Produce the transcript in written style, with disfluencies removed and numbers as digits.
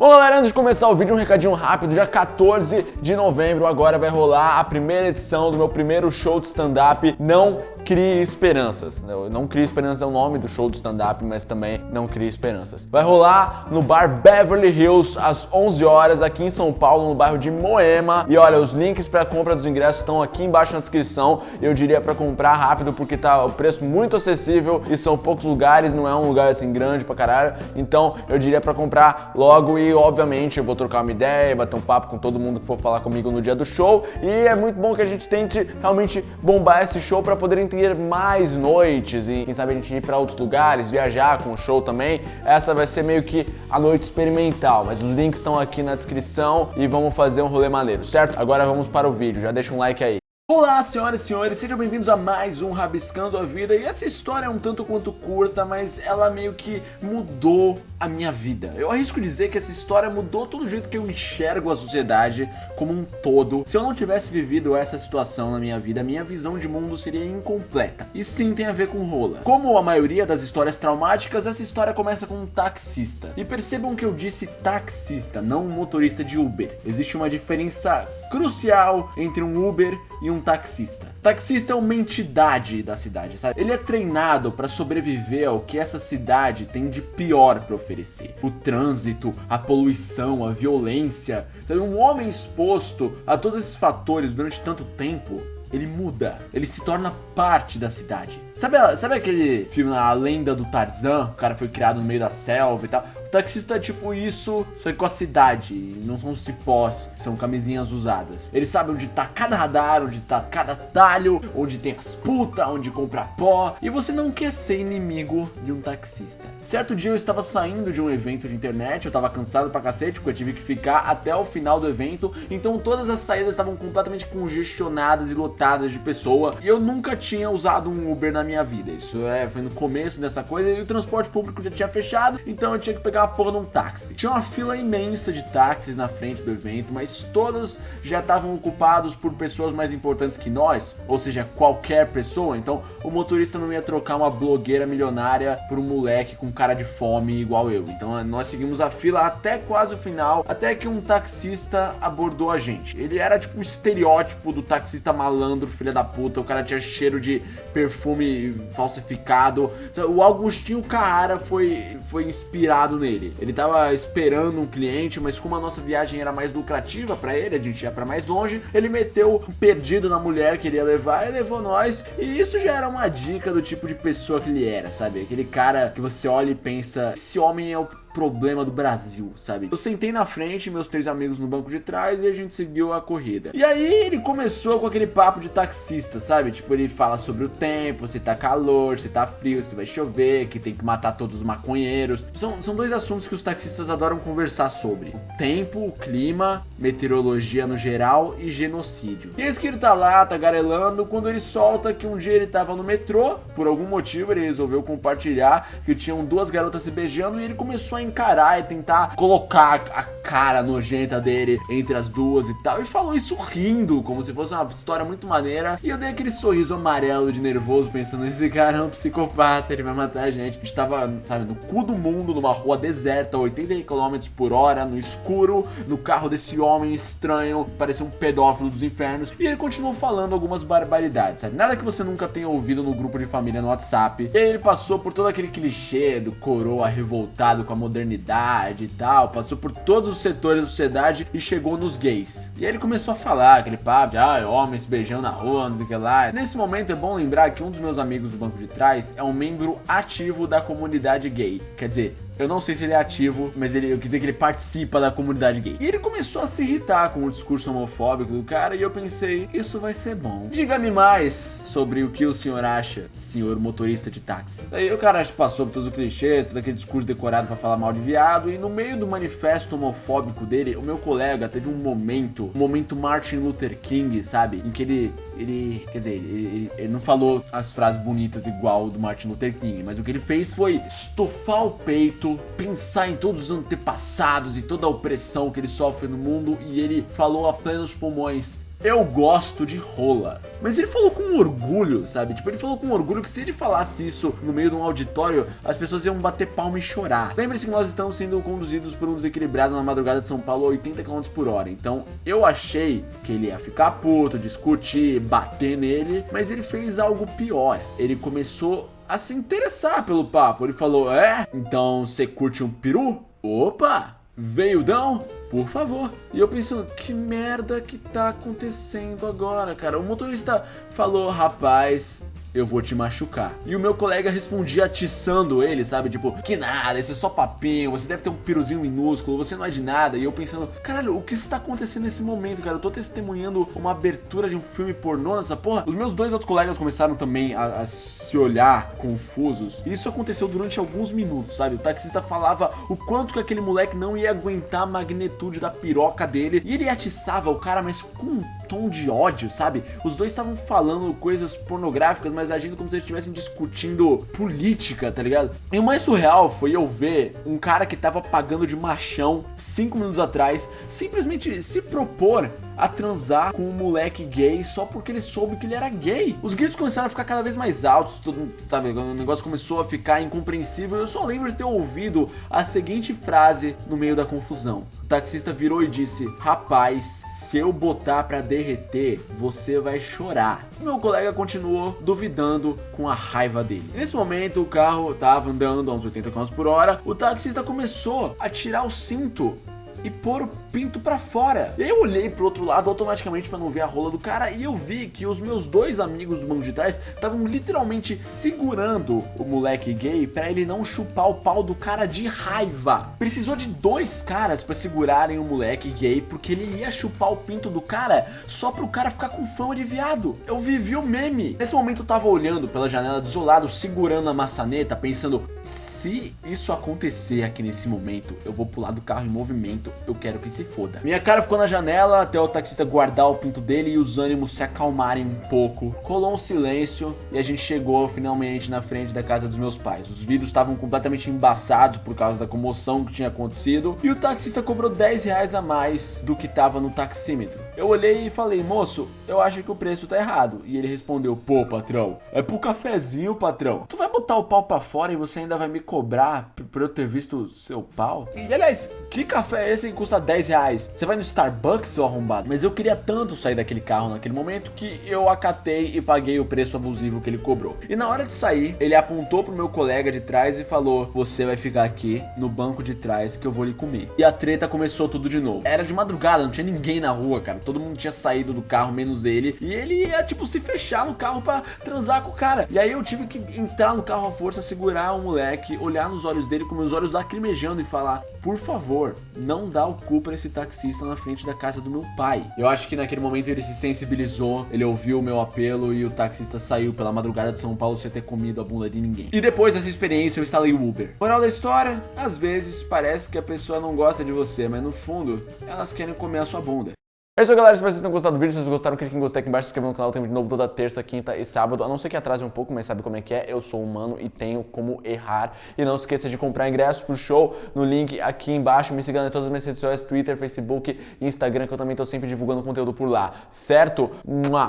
Bom, galera, antes de começar o vídeo, um recadinho rápido. Dia 14 de novembro agora vai rolar a primeira edição do meu primeiro show de stand-up. Não crie esperanças. Não crie esperanças é o nome do show de stand-up, mas também não crie esperanças. Vai rolar no bar Beverly Hills às 11 horas aqui em São Paulo, no bairro de Moema. E olha, os links para compra dos ingressos estão aqui embaixo na descrição. Eu diria para comprar rápido porque tá o preço muito acessível e são poucos lugares, não é um lugar assim grande pra caralho. Então eu diria para comprar logo e obviamente eu vou trocar uma ideia, bater um papo com todo mundo que for falar comigo no dia do show. E é muito bom que a gente tente realmente bombar esse show para poder ter mais noites e quem sabe a gente ir para outros lugares, viajar com o show também. Essa vai ser meio que a noite experimental, mas os links estão aqui na descrição e vamos fazer um rolê maneiro, certo? Agora vamos para o vídeo, já deixa um like aí. Olá, senhoras e senhores, sejam bem-vindos a mais um Rabiscando a Vida. E essa história é um tanto quanto curta, mas ela meio que mudou a minha vida. Eu arrisco dizer que essa história mudou todo o jeito que eu enxergo a sociedade como um todo. Se eu não tivesse vivido essa situação na minha vida, a minha visão de mundo seria incompleta. E sim, tem a ver com rola. Como a maioria das histórias traumáticas, essa história começa com um taxista. E percebam que eu disse taxista, não um motorista de Uber. Existe uma diferença crucial entre um Uber e um taxista. Taxista é uma entidade da cidade, sabe? Ele é treinado para sobreviver ao que essa cidade tem de pior para oferecer. O trânsito, a poluição, a violência. Sabe? Um homem exposto a todos esses fatores durante tanto tempo, ele muda, ele se torna parte da cidade. Sabe aquele filme A Lenda do Tarzan? O cara foi criado no meio da selva e tal. O taxista é tipo isso, só que com a cidade. Não são cipós, são camisinhas usadas. Ele sabe onde tá cada radar, onde tá cada talho, onde tem as putas, onde compra pó. E você não quer ser inimigo de um taxista. Certo dia eu estava saindo de um evento de internet, eu tava cansado pra cacete, porque eu tive que ficar até o final do evento. Então todas as saídas estavam completamente congestionadas e lotadas de pessoa. E eu nunca tinha usado um Uber na minha vida. Isso foi no começo dessa coisa e o transporte público já tinha fechado, então eu tinha que pegar a porra de um táxi. Tinha uma fila imensa de táxis na frente do evento, mas todos já estavam ocupados por pessoas mais importantes que nós, ou seja, qualquer pessoa. Então o motorista não ia trocar uma blogueira milionária por um moleque com cara de fome igual eu. Então nós seguimos a fila até quase o final, até que um taxista abordou a gente. Ele era tipo o estereótipo do taxista malandro, filha da puta. O cara tinha cheiro de perfume falsificado. O Augustinho Carrara foi inspirado nele. Ele tava esperando um cliente, mas como a nossa viagem era mais lucrativa pra ele, a gente ia pra mais longe, ele meteu um perdido na mulher que ele ia levar e levou nós. E isso já era uma dica do tipo de pessoa que ele era, sabe? Aquele cara que você olha e pensa, esse homem é o problema do Brasil, sabe? Eu sentei na frente, meus 3 amigos no banco de trás e a gente seguiu a corrida. E aí ele começou com aquele papo de taxista, sabe? Tipo, ele fala sobre o tempo, se tá calor, se tá frio, se vai chover, que tem que matar todos os maconheiros. São 2 assuntos que os taxistas adoram conversar sobre: o tempo, o clima, meteorologia no geral e genocídio. E esse que ele tá lá, tagarelando, quando ele solta que um dia ele tava no metrô, por algum motivo ele resolveu compartilhar que tinham 2 garotas se beijando e ele começou a encarar e tentar colocar a cara nojenta dele entre as duas e tal, e falou isso rindo, como se fosse uma história muito maneira. E eu dei aquele sorriso amarelo de nervoso, pensando, esse cara é um psicopata, ele vai matar a gente. A gente tava, sabe, no cu do mundo, numa rua deserta, 80 km por hora, no escuro, no carro desse homem estranho, parecia um pedófilo dos infernos, e ele continuou falando algumas barbaridades, sabe, nada que você nunca tenha ouvido no grupo de família no WhatsApp. E aí ele passou por todo aquele clichê do coroa revoltado com a modernidade e tal, passou por todos os setores da sociedade e chegou nos gays. E aí ele começou a falar aquele papo de homens beijando na rua, não sei o que lá. Nesse momento é bom lembrar que um dos meus amigos do banco de trás é um membro ativo da comunidade gay. Quer dizer, eu não sei se ele é ativo, mas eu quis dizer que ele participa da comunidade gay. E ele começou a se irritar com o discurso homofóbico do cara e eu pensei, isso vai ser bom. Diga-me mais sobre o que o senhor acha, senhor motorista de táxi. Daí o cara passou por todos os clichês, todo aquele discurso decorado pra falar mal de viado, e no meio do manifesto homofóbico dele, o meu colega teve um momento Martin Luther King, sabe? Em que ele não falou as frases bonitas igual o do Martin Luther King, mas o que ele fez foi estufar o peito, pensar em todos os antepassados e toda a opressão que ele sofre no mundo, e ele falou a plenos pulmões: eu gosto de rola. Mas ele falou com orgulho, sabe? Tipo, ele falou com orgulho que se ele falasse isso no meio de um auditório, as pessoas iam bater palma e chorar. Lembre-se que nós estamos sendo conduzidos por um desequilibrado na madrugada de São Paulo a 80 km por hora. Então, eu achei que ele ia ficar puto, discutir, bater nele, mas ele fez algo pior. Ele começou a se interessar pelo papo. Ele falou, então você curte um peru? Opa, veiudão? Por favor. E eu pensando, que merda que tá acontecendo agora, cara? O motorista falou, rapaz, eu vou te machucar. E o meu colega respondia atiçando ele, sabe? Tipo, que nada, isso é só papinho, você deve ter um piruzinho minúsculo, você não é de nada. E eu pensando, caralho, o que está acontecendo nesse momento, cara? Eu tô testemunhando uma abertura de um filme pornô nessa porra. Os meus dois outros colegas começaram também a se olhar confusos. E isso aconteceu durante alguns minutos, sabe? O taxista falava o quanto que aquele moleque não ia aguentar a magnitude da piroca dele. E ele atiçava o cara, mas com um tom de ódio, sabe? Os dois estavam falando coisas pornográficas, mas agindo como se eles estivessem discutindo política, tá ligado? E o mais surreal foi eu ver um cara que tava pagando de machão 5 minutos atrás simplesmente se propor a transar com um moleque gay só porque ele soube que ele era gay. Os gritos começaram a ficar cada vez mais altos, todo, sabe? O negócio começou a ficar incompreensível. Eu só lembro de ter ouvido a seguinte frase no meio da confusão. O taxista virou e disse, rapaz, se eu botar pra derreter, você vai chorar. Meu colega continuou duvidando com a raiva dele. Nesse momento, o carro tava andando a uns 80 km por hora. O taxista começou a tirar o cinto e pôr o pinto pra fora. E aí eu olhei pro outro lado automaticamente pra não ver a rola do cara e eu vi que os meus dois amigos do banco de trás estavam literalmente segurando o moleque gay pra ele não chupar o pau do cara de raiva. Precisou de 2 caras pra segurarem o moleque gay porque ele ia chupar o pinto do cara só pro cara ficar com fama de viado. Eu vivi o meme. Nesse momento eu tava olhando pela janela desolado, segurando a maçaneta, pensando, se isso acontecer aqui nesse momento, eu vou pular do carro em movimento. Eu quero que se foda. Minha cara ficou na janela até o taxista guardar o pinto dele e os ânimos se acalmarem um pouco. Rolou um silêncio e a gente chegou finalmente na frente da casa dos meus pais. Os vidros estavam completamente embaçados por causa da comoção que tinha acontecido e o taxista cobrou 10 reais a mais do que tava no taxímetro. Eu olhei e falei, moço, eu acho que o preço tá errado. E ele respondeu, pô, patrão, é pro cafezinho, patrão. Tu vai botar o pau pra fora e você ainda vai me cobrar por eu ter visto seu pau? E aliás, que café é esse que custa 10 reais? Você vai no Starbucks, seu arrombado? Mas eu queria tanto sair daquele carro naquele momento que eu acatei e paguei o preço abusivo que ele cobrou. E na hora de sair, ele apontou pro meu colega de trás e falou, você vai ficar aqui no banco de trás que eu vou lhe comer. E a treta começou tudo de novo. Era de madrugada, não tinha ninguém na rua, cara. Todo mundo tinha saído do carro, menos ele. E ele ia, tipo, se fechar no carro pra transar com o cara. E aí eu tive que entrar no carro à força, segurar o moleque, olhar nos olhos dele com meus olhos lacrimejando e falar, por favor, não dá o cu pra esse taxista na frente da casa do meu pai. Eu acho que naquele momento ele se sensibilizou, ele ouviu o meu apelo e o taxista saiu pela madrugada de São Paulo sem ter comido a bunda de ninguém. E depois dessa experiência eu instalei o Uber. Moral da história, às vezes parece que a pessoa não gosta de você, mas no fundo, elas querem comer a sua bunda. É isso aí, galera, espero que vocês tenham gostado do vídeo. Se vocês gostaram, clique em gostei aqui embaixo, se inscreva no canal, tem vídeo novo toda terça, quinta e sábado. A não ser que atrase um pouco, mas sabe como é que é? Eu sou humano e tenho como errar. E não esqueça de comprar ingressos pro show no link aqui embaixo. Me siga em todas as minhas redes sociais, Twitter, Facebook e Instagram, que eu também tô sempre divulgando conteúdo por lá, certo? Mua!